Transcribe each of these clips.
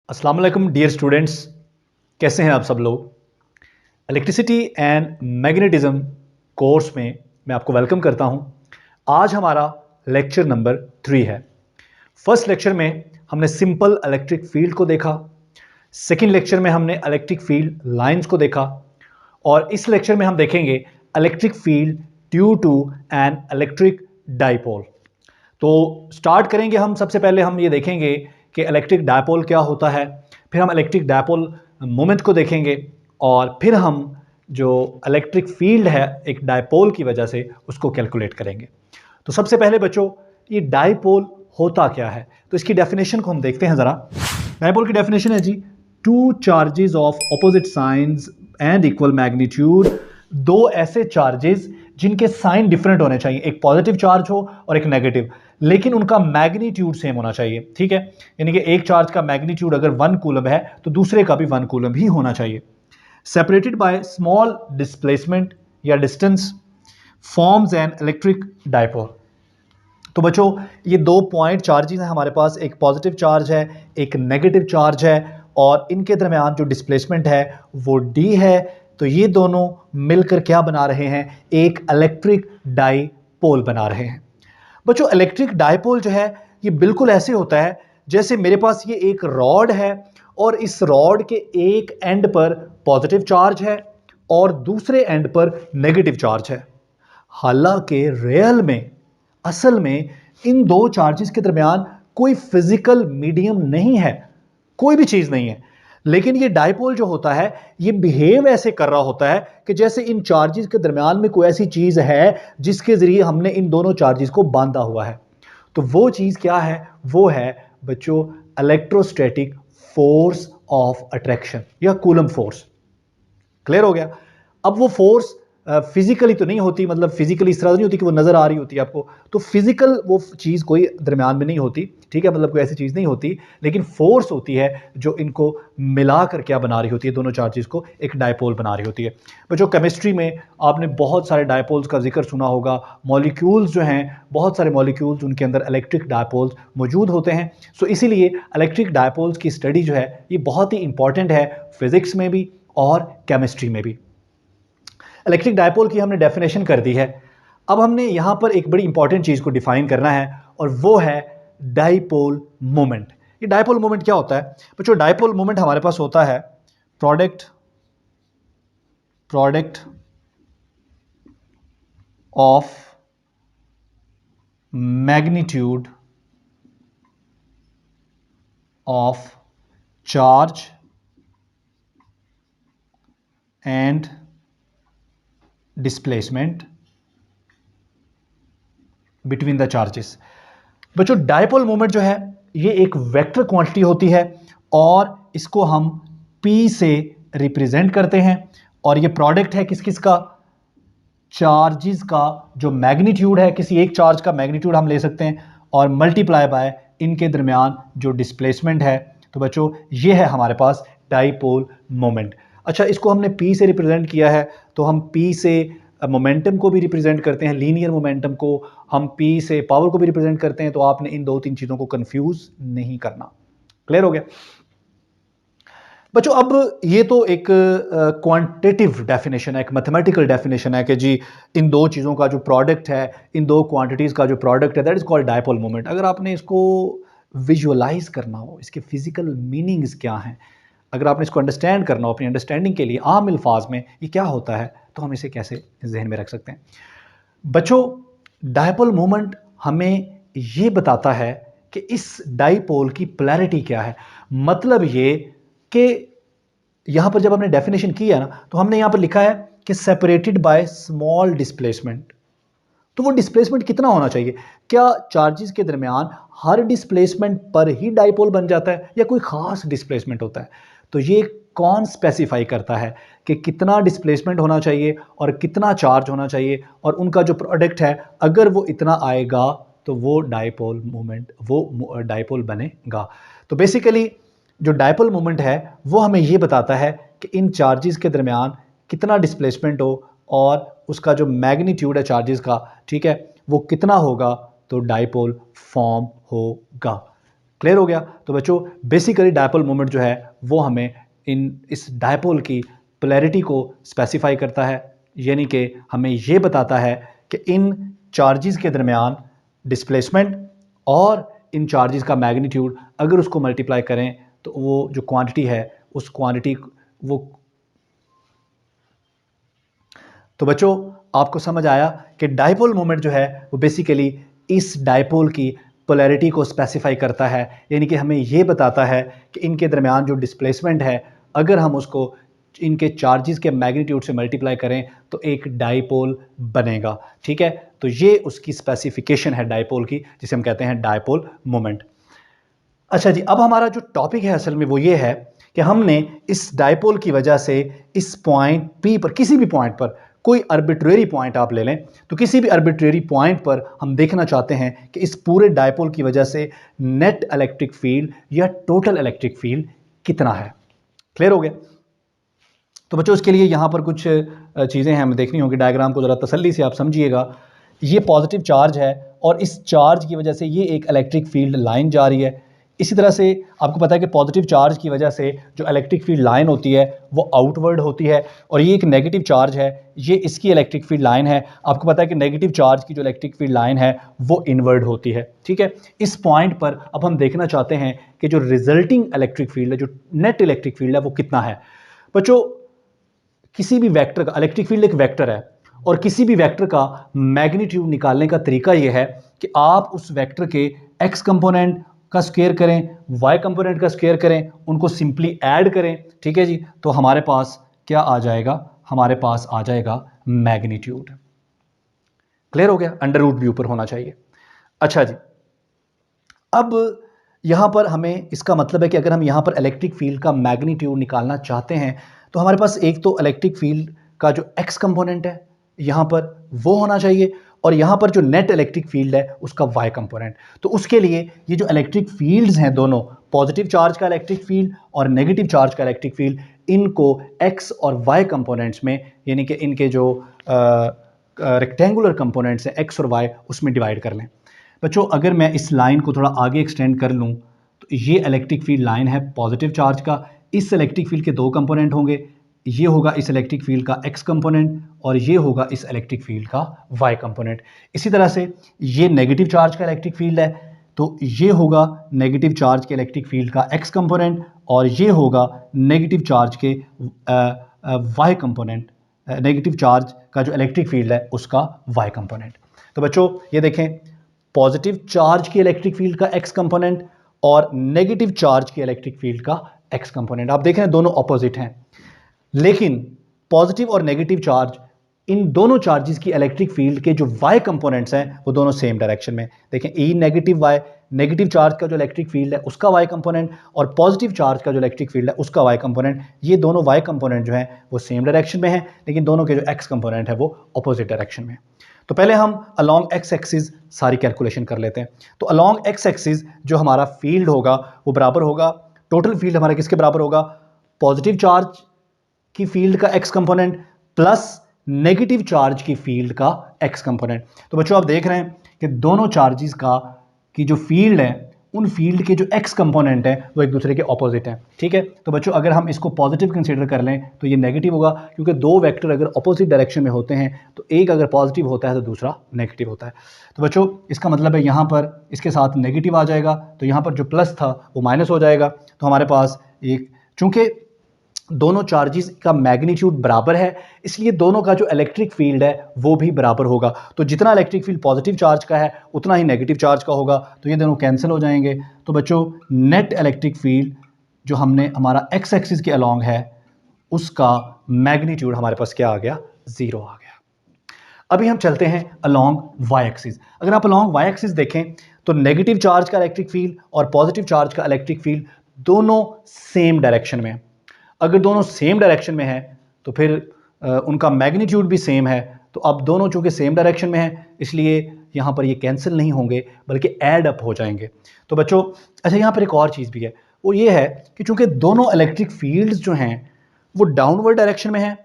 अस्सलाम वालेकुम dear students, कैसे हैं आप सब लोग। इलेक्ट्रिसिटी एंड मैग्नेटिज्म कोर्स में मैं आपको वेलकम करता हूं। आज हमारा लेक्चर नंबर 3 है। फर्स्ट लेक्चर में हमने सिंपल इलेक्ट्रिक फील्ड को देखा। सेकंड लेक्चर में हमने इलेक्ट्रिक फील्ड लाइंस को देखा और इस लेक्चर में हम देखेंगे electric field due to an electric dipole. तो स्टार्ट करेंगे हम। सबसे पहले हम ये देखेंगे कि इलेक्ट्रिक डायपोल क्या होता है, फिर हम इलेक्ट्रिक डायपोल मोमेंट को देखेंगे और फिर हम जो इलेक्ट्रिक फील्ड है एक डायपोल की वजह से उसको कैलकुलेट करेंगे। तो सबसे पहले बच्चों, ये डायपोल होता क्या है, तो इसकी डेफिनेशन को हम देखते हैं ज़रा। डायपोल की डेफिनेशन है जी, two charges of opposite signs and equal magnitude. दो ऐसे चार्जेस जिनके साइन डिफरेंट होने चाहिए, एक पॉजिटिव चार्ज हो और एक नेगेटिव, लेकिन उनका मैग्नीट्यूड सेम होना चाहिए। ठीक है, यानी कि एक चार्ज का मैग्नीट्यूड अगर 1 कूलम है तो दूसरे का भी 1 कूलम ही होना चाहिए। सेपरेटेड बाय स्मॉल डिस्प्लेसमेंट या distance forms an electric dipole. तो बच्चों, ये दो पॉइंट चार्जेस हैं हमारे पास, एक पॉजिटिव चार्ज है, एक नेगेटिव चार्ज है, और इनके दरमियान जो डिस्प्लेसमेंट है वो d है। तो ये दोनों मिलकर क्या बना रहे हैं, एक इलेक्ट्रिक डाइपोल बना रहे हैं। बच्चों, इलेक्ट्रिक डाइपोल जो है ये बिल्कुल ऐसे होता है जैसे मेरे पास ये एक रॉड है और इस रॉड के एक एंड पर पॉजिटिव चार्ज है और दूसरे एंड पर नेगेटिव चार्ज है। हालांकि रियल में, असल में इन दो चार्जेस के दरमियान कोई फिजिकल मीडियम नहीं है, कोई भी चीज नहीं है, लेकिन ये डाइपोल जो होता है ये बिहेव ऐसे कर रहा होता है कि जैसे इन चार्जेस के दरमियान में कोई ऐसी चीज है जिसके जरिए हमने इन दोनों चार्जेस को बांधा हुआ है। तो वो चीज क्या है, वो है बच्चों इलेक्ट्रोस्टैटिक फोर्स ऑफ अट्रैक्शन या कूलम फोर्स। क्लियर हो गया। अब वो फोर्स फिजिकली तो नहीं होती, मतलब फिजिकली इस तरह नहीं होती कि वो नजर आ रही होती है आपको, तो फिजिकल वो चीज़ कोई दरमियान में नहीं होती, ठीक है, मतलब कोई ऐसी चीज़ नहीं होती, लेकिन फोर्स होती है जो इनको मिलाकर क्या बना रही होती है, दोनों चार्जेस को एक डायपोल बना रही होती है। बच्चों, केमिस्ट्री में आपने बहुत सारे डायपोल्स का जिक्र सुना होगा। मॉलिक्यूल्स जो हैं, बहुत सारे मॉलिक्यूल्स, उनके अंदर इलेक्ट्रिक डायपोल्स मौजूद होते हैं। सो इसीलिए इलेक्ट्रिक डायपोल्स की स्टडी जो है ये बहुत ही इंपॉर्टेंट है, फिजिक्स में भी और केमिस्ट्री में भी। इलेक्ट्रिक डायपोल की हमने डेफिनेशन कर दी है। अब हमने यहां पर एक बड़ी इंपॉर्टेंट चीज को डिफाइन करना है और वो है डायपोल मोमेंट। ये डायपोल मोमेंट क्या होता है बच्चों? डायपोल मोमेंट हमारे पास होता है product of magnitude of charge and displacement between the charges. बच्चों, डायपोल मोमेंट जो है ये एक वेक्टर क्वांटिटी होती है और इसको हम P से रिप्रेजेंट करते हैं, और ये प्रोडक्ट है किस किस का, चार्जेस का जो मैग्नीट्यूड है, किसी एक चार्ज का मैग्नीट्यूड हम ले सकते हैं और मल्टीप्लाई बाय इनके दरमियान जो डिस्प्लेसमेंट है। तो बच्चों, ये है हमारे पास डायपोल मोमेंट। अच्छा, इसको हमने P से रिप्रेजेंट किया है तो हम P से मोमेंटम को भी रिप्रेजेंट करते हैं, लीनियर मोमेंटम को हम P से पावर को भी रिप्रेजेंट करते हैं। तो आपने इन दो तीन चीज़ों को कंफ्यूज नहीं करना। क्लियर हो गया बच्चों? अब ये तो एक क्वांटिटेटिव डेफिनेशन है, एक मैथमेटिकल डेफिनेशन है कि जी इन दो चीज़ों का जो प्रोडक्ट है, इन दो क्वांटिटीज़ का जो प्रोडक्ट है, that is called dipole moment. अगर आपने इसको विजुअलाइज करना हो, इसके फिजिकल मीनिंग्स क्या हैं, अगर आपने इसको अंडरस्टैंड करना हो अपनी अंडरस्टैंडिंग के लिए, आम अल्फाज में ये क्या होता है, तो हम इसे कैसे जहन में रख सकते हैं? बच्चों, डायपोल मोमेंट हमें ये बताता है कि इस डायपोल की पोलैरिटी क्या है। मतलब ये कि यहां पर जब हमने डेफिनेशन किया ना, तो हमने यहां पर लिखा है कि सेपरेटेड बाय स्मॉल डिस्प्लेसमेंट। तो वो डिस्प्लेसमेंट कितना होना चाहिए? क्या चार्जेस के दरमियान हर डिस्प्लेसमेंट पर ही डायपोल बन जाता है या कोई खास डिस्प्लेसमेंट होता है? तो ये कौन स्पेसिफाई करता है कि कितना डिस्प्लेसमेंट होना चाहिए और कितना चार्ज होना चाहिए, और उनका जो प्रोडक्ट है अगर वो इतना आएगा तो वो डायपोल मोमेंट, वो डायपोल बनेगा। तो बेसिकली जो डायपोल मोमेंट है वो हमें ये बताता है कि इन चार्जेस के दरमियान कितना डिस्प्लेसमेंट हो और उसका जो मैग्नीट्यूड है चार्जेस का, ठीक है, वो कितना होगा तो डायपोल फॉर्म होगा। क्लियर हो गया? तो बच्चों बेसिकली डायपोल मोमेंट जो है वो हमें इस डायपोल की पोलैरिटी को स्पेसिफाई करता है, यानी कि हमें ये बताता है कि इन चार्जेस के दरमियान डिस्प्लेसमेंट और इन चार्जेस का मैग्नीट्यूड अगर उसको मल्टीप्लाई करें तो वो जो क्वांटिटी है उस क्वांटिटी वो। तो बच्चों आपको समझ आया कि डायपोल मोमेंट जो है वो बेसिकली इस डायपोल की पोलैरिटी को स्पेसिफाई करता है, यानी कि हमें ये बताता है कि इनके दरमियान जो डिस्प्लेसमेंट है अगर हम उसको इनके चार्जेस के मैग्नीट्यूड से मल्टीप्लाई करें तो एक डायपोल बनेगा। ठीक है, तो ये उसकी स्पेसिफिकेशन है डायपोल की, जिसे हम कहते हैं डायपोल मोमेंट। अच्छा जी, अब हमारा जो टॉपिक है असल में वो ये है कि हमने इस डायपोल की वजह से इस पॉइंट P पर, किसी भी पॉइंट पर, कोई आर्बिट्रेरी पॉइंट आप ले लें, तो किसी भी आर्बिट्रेरी पॉइंट पर हम देखना चाहते हैं कि इस पूरे डायपोल की वजह से नेट इलेक्ट्रिक फील्ड या टोटल इलेक्ट्रिक फील्ड कितना है। क्लियर हो गया? तो बच्चों इसके लिए यहाँ पर कुछ चीज़ें हैं हमें देखनी होगी, डायग्राम को ज़रा तसल्ली से आप समझिएगा। ये पॉजिटिव चार्ज है और इस चार्ज की वजह से ये एक इलेक्ट्रिक फील्ड लाइन जा रही है। इसी तरह से आपको पता है कि पॉजिटिव चार्ज की वजह से जो इलेक्ट्रिक फील्ड लाइन होती है वो आउटवर्ड होती है, और ये एक नेगेटिव चार्ज है, ये इसकी इलेक्ट्रिक फील्ड लाइन है। आपको पता है कि नेगेटिव चार्ज की जो इलेक्ट्रिक फील्ड लाइन है वो इनवर्ड होती है। ठीक है, इस पॉइंट पर अब हम देखना चाहते हैं कि जो रिजल्टिंग इलेक्ट्रिक फील्ड है, जो नेट इलेक्ट्रिक फील्ड है, वो कितना है। बच्चों किसी भी वेक्टर का, इलेक्ट्रिक फील्ड एक वेक्टर है, और किसी भी वेक्टर का मैग्नीट्यूड निकालने का तरीका यह है कि आप उस वेक्टर के एक्स कंपोनेंट का स्क्वायर करें, वाई कंपोनेंट का स्क्वायर करें, उनको सिंपली ऐड करें। ठीक है जी, तो हमारे पास क्या आ जाएगा? हमारे पास आ जाएगा मैग्नीट्यूड। क्लियर हो गया? अंडर रूट भी ऊपर होना चाहिए। अच्छा जी, अब यहां पर हमें इसका मतलब है कि अगर हम यहां पर इलेक्ट्रिक फील्ड का मैग्नीट्यूड निकालना चाहते हैं तो हमारे पास एक तो इलेक्ट्रिक फील्ड का जो एक्स कंपोनेंट है यहां पर वो होना चाहिए, और यहां पर जो नेट इलेक्ट्रिक फील्ड है उसका वाई कंपोनेंट। तो उसके लिए ये जो इलेक्ट्रिक फील्ड्स हैं दोनों, पॉजिटिव चार्ज का इलेक्ट्रिक फील्ड और नेगेटिव चार्ज का इलेक्ट्रिक फील्ड, इनको एक्स और वाई कंपोनेंट्स में, यानी कि इनके जो रेक्टेंगुलर कंपोनेंट्स हैं एक्स और वाई, उसमें डिवाइड कर लें। बच्चों अगर मैं इस लाइन को थोड़ा आगे एक्सटेंड कर लूँ तो ये इलेक्ट्रिक फील्ड लाइन है पॉजिटिव चार्ज का। इस इलेक्ट्रिक फील्ड के दो कंपोनेंट होंगे, ये होगा इस इलेक्ट्रिक फील्ड का एक्स कंपोनेंट और ये होगा इस इलेक्ट्रिक फील्ड का वाई कंपोनेंट। इसी तरह से ये नेगेटिव चार्ज का इलेक्ट्रिक फील्ड है, तो ये होगा नेगेटिव चार्ज के इलेक्ट्रिक फील्ड का एक्स कंपोनेंट और ये होगा नेगेटिव चार्ज के वाई कंपोनेंट, नेगेटिव चार्ज का जो इलेक्ट्रिक फील्ड है उसका वाई कंपोनेंट। तो बच्चों ये देखें, पॉजिटिव चार्ज की इलेक्ट्रिक फील्ड का एक्स कंपोनेंट और नेगेटिव चार्ज की इलेक्ट्रिक फील्ड का एक्स कंपोनेंट, आप देख रहे हैं दोनों ऑपोजिट हैं, लेकिन पॉजिटिव और नेगेटिव चार्ज, इन दोनों चार्जेस की इलेक्ट्रिक फील्ड के जो वाई कंपोनेंट्स हैं वो दोनों सेम डायरेक्शन में। देखें ई नेगेटिव वाई, नेगेटिव चार्ज का जो इलेक्ट्रिक फील्ड है उसका वाई कंपोनेंट और पॉजिटिव चार्ज का जो इलेक्ट्रिक फील्ड है उसका वाई कंपोनेंट, ये दोनों वाई कंपोनेंट जो हैं वो सेम डायरेक्शन में हैं, लेकिन दोनों के जो एक्स कंपोनेंट है वो अपोजिट डायरेक्शन में। तो पहले हम अलॉन्ग एक्स एक्सिस सारी कैलकुलेशन कर लेते हैं। तो अलॉन्ग एक्स एक्सिस जो हमारा फील्ड होगा वो बराबर होगा, टोटल फील्ड हमारा किसके बराबर होगा? पॉजिटिव चार्ज की फील्ड का x component plus negative charge की फील्ड का एक्स कंपोनेंट। तो बच्चों आप देख रहे हैं कि दोनों चार्जेस का की जो फील्ड है उन फील्ड के जो एक्स कंपोनेंट है वो एक दूसरे के ऑपोजिट हैं। ठीक है, तो बच्चों अगर हम इसको पॉजिटिव कंसीडर कर लें तो ये नेगेटिव होगा, क्योंकि दो वेक्टर अगर ऑपोजिट डायरेक्शन में होते हैं तो एक अगर पॉजिटिव होता है तो दूसरा नेगेटिव होता है। तो बच्चों इसका मतलब है यहाँ पर इसके साथ नेगेटिव आ जाएगा, तो यहाँ पर जो प्लस था वो माइनस हो जाएगा। तो हमारे पास एक, चूंकि दोनों चार्जेस का मैग्नीट्यूड बराबर है इसलिए दोनों का जो इलेक्ट्रिक फील्ड है वो भी बराबर होगा। तो जितना इलेक्ट्रिक फील्ड पॉजिटिव चार्ज का है उतना ही नेगेटिव चार्ज का होगा, तो ये दोनों कैंसिल हो जाएंगे। तो बच्चों नेट इलेक्ट्रिक फील्ड जो हमने हमारा एक्स एक्सिस के अलॉन्ग है उसका मैग्नीट्यूड हमारे पास क्या आ गया? 0 आ गया। अभी हम चलते हैं अलॉन्ग वाई एक्सिस। अगर आप अलॉन्ग वाई एक्सिस देखें तो नेगेटिव चार्ज का इलेक्ट्रिक फील्ड और पॉजिटिव चार्ज का इलेक्ट्रिक फील्ड दोनों सेम डायरेक्शन में। अगर दोनों सेम डायरेक्शन में है तो फिर उनका मैग्नीट्यूड भी सेम है। तो अब दोनों चूंकि सेम डायरेक्शन में है इसलिए यहाँ पर ये कैंसिल नहीं होंगे बल्कि ऐड अप हो जाएंगे। तो बच्चों अच्छा यहाँ पर एक और चीज़ भी है, वो ये है कि चूंकि दोनों इलेक्ट्रिक फील्ड्स जो हैं वो डाउनवर्ड डायरेक्शन में हैं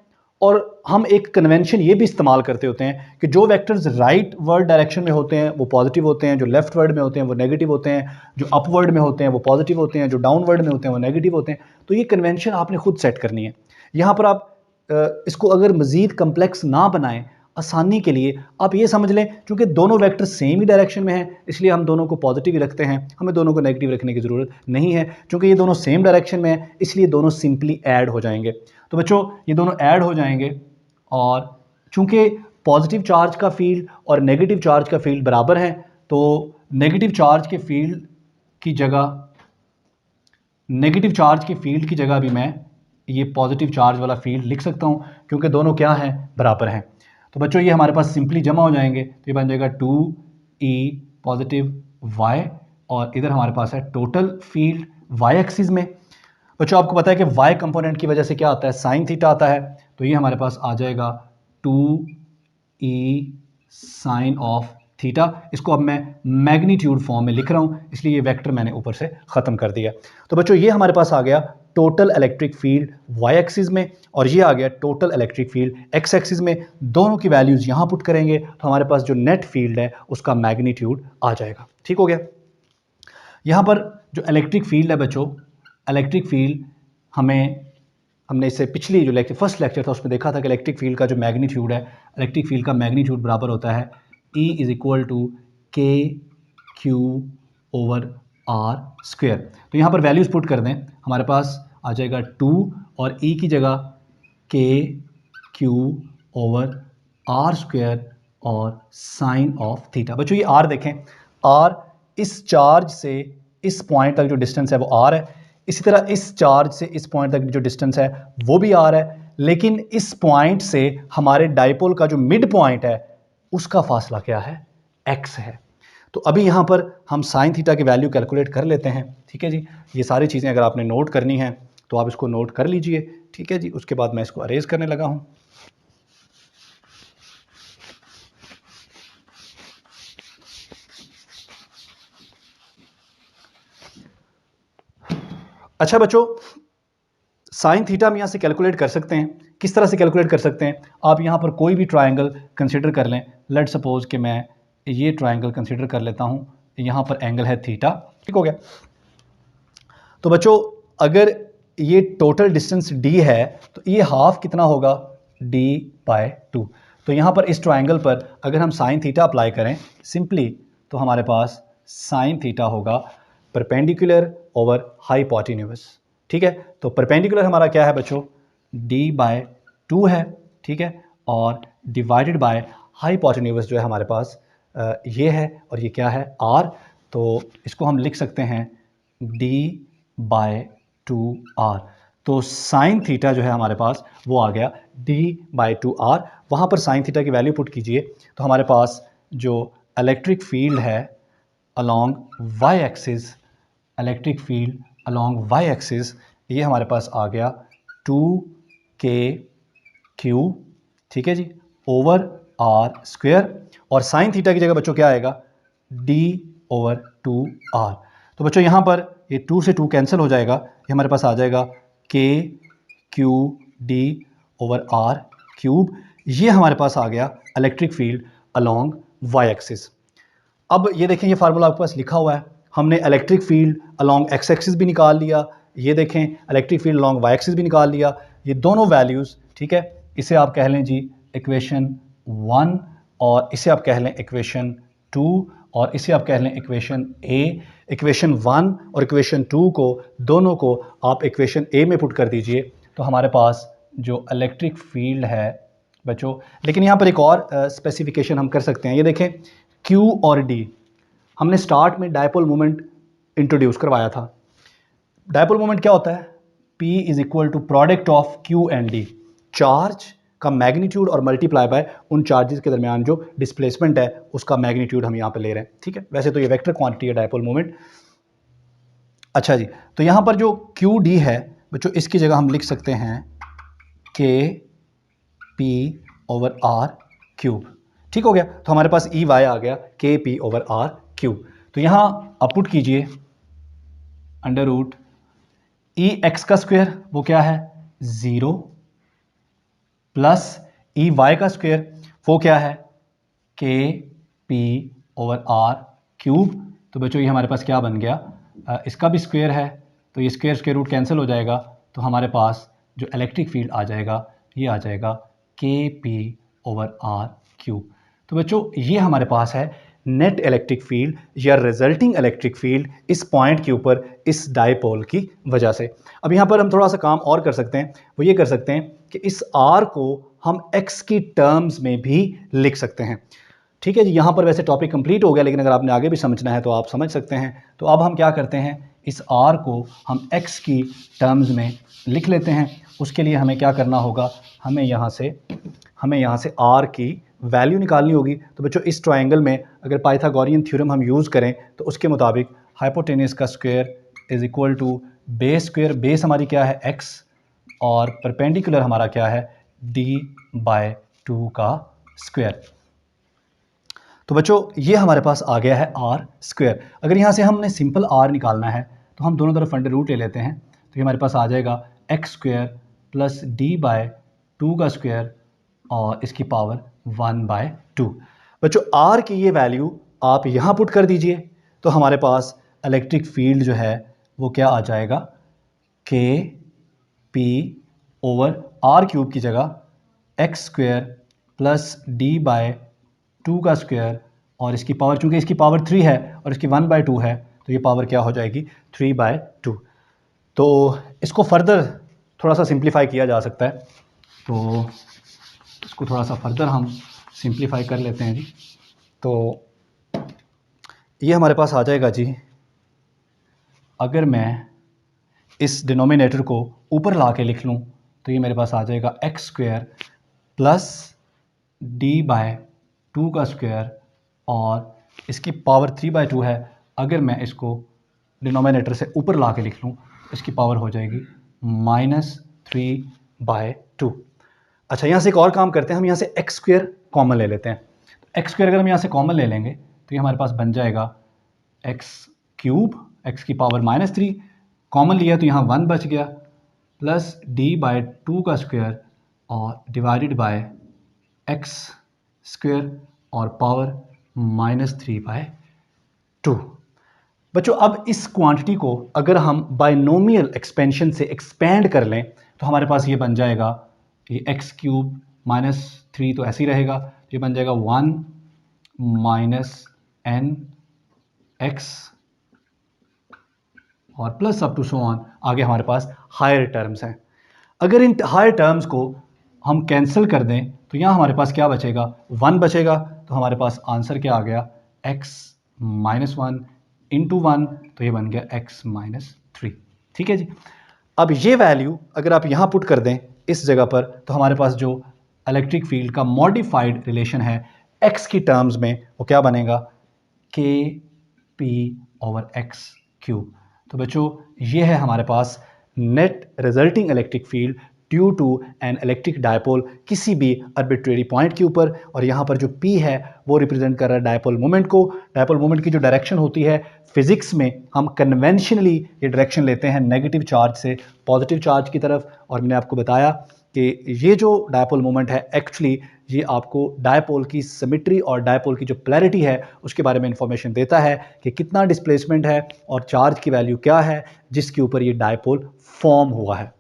और हम एक कन्वेंशन ये भी इस्तेमाल करते होते हैं कि जो वेक्टर्स राइट वर्ड डायरेक्शन में होते हैं वो पॉजिटिव होते हैं, जो लेफ्ट वर्ड में होते हैं वो नेगेटिव होते हैं, जो अपवर्ड में होते हैं वो पॉजिटिव होते हैं, जो डाउनवर्ड में होते हैं वो नेगेटिव होते हैं। तो ये कन्वेंशन आपने खुद सेट करनी है। यहाँ पर आप इसको अगर मज़ीद कम्प्लेक्स ना बनाएं, आसानी के लिए आप ये समझ लें क्योंकि दोनों वेक्टर सेम ही डायरेक्शन में हैं इसलिए हम दोनों को पॉजिटिव ही रखते हैं, हमें दोनों को नेगेटिव रखने की ज़रूरत नहीं है। क्योंकि ये दोनों सेम डायरेक्शन में हैं इसलिए दोनों सिंपली ऐड हो जाएंगे। तो बच्चों ये दोनों ऐड हो जाएंगे और चूंकि पॉजिटिव चार्ज का फील्ड और नेगेटिव चार्ज का फील्ड बराबर हैं तो नेगेटिव चार्ज के फील्ड की जगह भी मैं ये पॉजिटिव चार्ज वाला फील्ड लिख सकता हूं क्योंकि दोनों क्या हैं, बराबर हैं। तो बच्चों ये हमारे पास सिंपली जमा हो जाएंगे तो ये बन जाएगा 2e पॉजिटिव y और इधर हमारे पास है टोटल फील्ड y एक्सिस में। बच्चों आपको पता है कि y कंपोनेंट की वजह से क्या आता है, साइन थीटा आता है। तो ये हमारे पास आ जाएगा 2e साइन ऑफ थीटा। इसको अब मैं मैग्नीट्यूड फॉर्म में लिख रहा हूं इसलिए ये वेक्टर मैंने ऊपर से ख़त्म कर दिया। तो बच्चों ये हमारे पास आ गया total electric field y axis में और ये आ गया total electric field x axis में। दोनों की वैल्यूज़ यहाँ पुट करेंगे तो हमारे पास जो नेट फील्ड है उसका मैग्नीट्यूड आ जाएगा। ठीक हो गया। यहाँ पर जो इलेक्ट्रिक फील्ड है बच्चों, इलेक्ट्रिक फील्ड हमने इससे पिछली जो फर्स्ट लेक्चर था उसमें देखा था कि इलेक्ट्रिक फील्ड का जो मैग्नीट्यूड है, इलेक्ट्रिक फील्ड का मैग्नीट्यूड बराबर होता है E इज इक्वल टू के क्यू ओवर आर स्क्वेयर। तो यहाँ पर वैल्यूज़ पुट कर दें, हमारे पास आ जाएगा 2 और E की जगह के क्यू ओवर आर स्क्वेयर और साइन ऑफ थीटा। बच्चों ये आर देखें, आर इस चार्ज से इस पॉइंट तक जो डिस्टेंस है वो आर है, इसी तरह इस चार्ज से इस पॉइंट तक जो डिस्टेंस है वो भी आर है, लेकिन इस पॉइंट से हमारे डाइपोल का जो मिड पॉइंट है उसका फासला क्या है, x है। तो अभी यहाँ पर हम साइन थीटा की वैल्यू कैलकुलेट कर लेते हैं। ठीक है जी, ये सारी चीज़ें अगर आपने नोट करनी है तो आप इसको नोट कर लीजिए। ठीक है जी, उसके बाद मैं इसको अरेज करने लगा हूँ। अच्छा बच्चों, साइन थीटा हम यहाँ से कैलकुलेट कर सकते हैं। किस तरह से कैलकुलेट कर सकते हैं, आप यहाँ पर कोई भी ट्रायंगल कंसिडर कर लें। लेट सपोज कि मैं ये ट्रायंगल कंसिडर कर लेता हूँ, यहाँ पर एंगल है थीटा। ठीक हो गया। तो बच्चों अगर ये टोटल डिस्टेंस d है तो ये हाफ कितना होगा, d/2। तो यहाँ पर इस ट्रायंगल पर अगर हम साइन थीटा अप्लाई करें सिंपली तो हमारे पास साइन थीटा होगा परपेंडिकुलर ओवर हाइपोटेन्यूज। ठीक है, तो परपेंडिकुलर हमारा क्या है बच्चों, d/2 है। ठीक है, और डिवाइडेड बाय हाइपोटेन्यूज जो है हमारे पास ये है और ये क्या है, r। तो इसको हम लिख सकते हैं d/2r। तो साइन थीटा जो है हमारे पास वो आ गया d/2r। वहाँ पर साइन थीटा की वैल्यू पुट कीजिए तो हमारे पास जो इलेक्ट्रिक फील्ड है along y axis, electric field along y axis, ये हमारे पास आ गया 2k क्यूब। ठीक है जी, ओवर आर स्क्वेयर। और साइन थीटा की जगह बच्चों क्या आएगा, d/2r। तो बच्चों यहाँ पर ये 2 से 2 कैंसिल हो जाएगा, ये हमारे पास आ जाएगा k Q d over r cube. ये हमारे पास आ गया electric field along y axis. अब ये देखें, ये फार्मूला आपके पास लिखा हुआ है, हमने electric field along x axis भी निकाल लिया, ये देखें electric field along y axis भी निकाल लिया, ये दोनों वैल्यूज़। ठीक है, इसे आप कह लें जी इक्वेशन 1 और इसे आप कह लें इक्वेशन 2 और इसे आप कह लें इक्वेशन a। इक्वेशन 1 और इक्वेशन 2 को दोनों को आप इक्वेशन a में पुट कर दीजिए तो हमारे पास जो इलेक्ट्रिक फील्ड है बच्चों, लेकिन यहाँ पर एक और स्पेसिफिकेशन हम कर सकते हैं। ये देखें Q और D, हमने स्टार्ट में डायपोल मोमेंट इंट्रोड्यूस करवाया था। डायपोल मोमेंट क्या होता है, P is equal to product of Q and D, charge का मैग्नीट्यूड और मल्टीप्लाई बाय उन चार्जेस के दरमियान जो डिस्प्लेसमेंट है उसका मैग्नीट्यूड हम यहाँ पे ले रहे हैं। ठीक है, वैसे तो ये वेक्टर क्वांटिटी है डायपोल मोमेंट। अच्छा जी, तो यहाँ पर जो QD है बच्चों, इसकी जगह हम लिख सकते हैं KP ओवर R क्यूब। ठीक हो गया, तो हमारे पास EY आ गया KP ओवर R क्यूब। तो यहाँ आप पुट कीजिए अंडर रूट EX का स्क्वायर वो क्या है 0 प्लस ई वाई का स्क्वायर, वो क्या है के पी ओवर आर क्यूब। तो बच्चों ये हमारे पास क्या बन गया, इसका भी स्क्वायर है, तो ये स्क्वायर स्क्वायर रूट कैंसिल हो जाएगा, तो हमारे पास जो इलेक्ट्रिक फील्ड आ जाएगा ये आ जाएगा के पी ओवर आर क्यूब। तो बच्चों ये हमारे पास है नेट इलेक्ट्रिक फील्ड या रिजल्टिंग इलेक्ट्रिक फील्ड इस पॉइंट के ऊपर इस डायपोल की वजह से। अब यहाँ पर हम थोड़ा सा काम और कर सकते हैं, वो ये कर सकते हैं कि इस आर को हम एक्स की टर्म्स में भी लिख सकते हैं। ठीक है जी, यहाँ पर वैसे टॉपिक कंप्लीट हो गया, लेकिन अगर आपने आगे भी समझना है तो आप समझ सकते हैं। तो अब हम क्या करते हैं, इस आर को हम एक्स की टर्म्स में लिख लेते हैं। उसके लिए हमें क्या करना होगा, हमें यहाँ से आर की वैल्यू निकालनी होगी। तो बच्चों इस ट्रायंगल में अगर पाइथागोरियन थ्योरम हम यूज़ करें तो उसके मुताबिक हाइपोटेनस का square is equal to base square, base हमारी क्या है x, और परपेंडिकुलर हमारा क्या है d/2 का स्क्वायर। तो बच्चों ये हमारे पास आ गया है आर स्क्वायर। अगर यहाँ से हमने सिंपल आर निकालना है तो हम दोनों तरफ अंडर रूट ले लेते हैं, तो ये हमारे पास आ जाएगा एक्स स्क्वायर प्लस d/2 का स्क्वायर और इसकी पावर 1/2। बच्चों आर की ये वैल्यू आप यहाँ पुट कर दीजिए, तो हमारे पास इलेक्ट्रिक फील्ड जो है वो क्या आ जाएगा, के पी ओवर आर क्यूब की जगह एक्स स्क्वायर प्लस d/2 का स्क्वायर और इसकी पावर, चूंकि इसकी पावर 3 है और इसकी 1/2 है, तो ये पावर क्या हो जाएगी 3/2। तो इसको फर्दर थोड़ा सा सिंप्लीफाई किया जा सकता है, तो इसको थोड़ा सा फर्दर हम सिंप्लीफाई कर लेते हैं जी। तो ये हमारे पास आ जाएगा जी, अगर मैं इस डिनोमिनेटर को ऊपर ला के लिख लूँ तो ये मेरे पास आ जाएगा एक्स स्क्वायर प्लस d/2 का स्क्वायर और इसकी पावर 3/2 है। अगर मैं इसको डिनोमिनेटर से ऊपर ला के लिख लूँ इसकी पावर हो जाएगी -3/2। अच्छा, यहाँ से एक और काम करते हैं, हम यहाँ से एक्स स्क्वायर कॉमन ले लेते हैं। तो एक्स स्क्वायर अगर हम यहाँ से कॉमन ले लेंगे तो ये हमारे पास बन जाएगा एक्स क्यूब, एक्स की पावर -3, कॉमन लिया तो यहाँ 1 बच गया, प्लस d/2 का स्क्वायर और डिवाइडेड बाय एक्स स्क्वायर और पावर -3/2। बच्चों अब इस क्वांटिटी को अगर हम बाइनोमियल एक्सपेंशन से एक्सपेंड कर लें तो हमारे पास ये बन जाएगा, ये एक्स क्यूब -3 तो ऐसे ही रहेगा, ये बन जाएगा 1 - n x और plus up to so on. आगे हमारे पास हायर टर्म्स हैं। अगर इन हायर टर्म्स को हम कैंसिल कर दें तो यहाँ हमारे पास क्या बचेगा, 1 बचेगा। तो हमारे पास आंसर क्या आ गया, x - 1 इंटू 1, तो ये बन गया x - 3। ठीक है जी। अब ये वैल्यू अगर आप यहाँ पुट कर दें इस जगह पर, तो हमारे पास जो इलेक्ट्रिक फील्ड का मॉडिफाइड रिलेशन है x की टर्म्स में, वो क्या बनेगा, के पी ओवर एक्स क्यूब। तो बच्चों ये है हमारे पास net resulting electric field due to an electric dipole किसी भी आर्बिट्रेरी पॉइंट के ऊपर। और यहाँ पर जो P है वो रिप्रेजेंट कर रहा है डायपोल मोमेंट को। डायपोल मोमेंट की जो डायरेक्शन होती है फिजिक्स में हम कन्वेंशनली ये डायरेक्शन लेते हैं नेगेटिव चार्ज से पॉजिटिव चार्ज की तरफ। और मैंने आपको बताया कि ये जो डायपोल मोमेंट है एक्चुअली ये आपको डायपोल की सिमेट्री और डायपोल की जो पोलैरिटी है उसके बारे में इंफॉर्मेशन देता है कि कितना डिस्प्लेसमेंट है और चार्ज की वैल्यू क्या है जिसके ऊपर ये डायपोल फॉर्म हुआ है।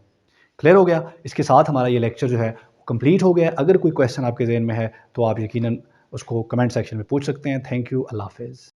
क्लियर हो गया। इसके साथ हमारा ये लेक्चर जो है कंप्लीट हो गया। अगर कोई क्वेश्चन आपके जहन में है तो आप यकीनन उसको कमेंट सेक्शन में पूछ सकते हैं। थैंक यू, अल्लाह हाफिज़।